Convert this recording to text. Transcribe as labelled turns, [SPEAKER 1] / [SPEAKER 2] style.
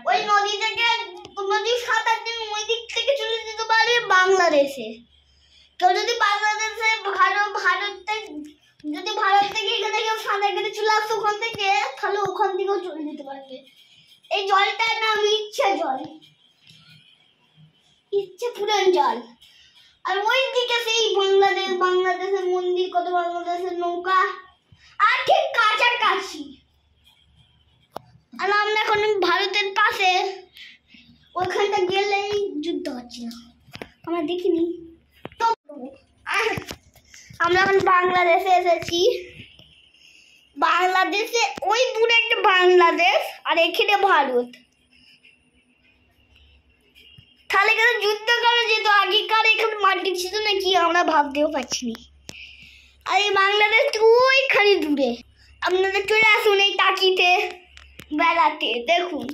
[SPEAKER 1] ওই নদী থেকে নদীর সাঁতার দিয়ে ওই দিক থেকে চলে যেতে পারবে বাংলাদেশে। কেউ যদি বাংলাদেশে যদি ভারত থেকে এখানে কেউ সাঁতার কেটে চলে আসতো ওখান থেকে, তাহলে ওখান থেকেও চলে যেতে পারবে। এই জলটার নাম ইচ্ছা জল, ইচ্ছে পুরান জল। আর ওই দিকে সেই বাংলাদেশের মন্দির, কত বাংলাদেশের নৌকা, আর ঠিক কাছাকাছি। আর আমরা এখন ভারতের পাশে, ওইখানটা গেলেই যুদ্ধ হচ্ছে না, আমরা দেখিনি তো। আমরা এখন বাংলাদেশে এসেছি। বাংলাদেশে ওই দূরে একটা বাংলাদেশ আর এখানে ভারত। তাহলে এখানে যুদ্ধ করা যেত, আগেকার এখানে মাটি ছিল নাকি আমরা ভাবতেও পারছি না। আর এই বাংলাদেশ ওইখানে দূরে। আপনাদের চলে আসুন এই টাকিতে বেড়াতে, দেখুন।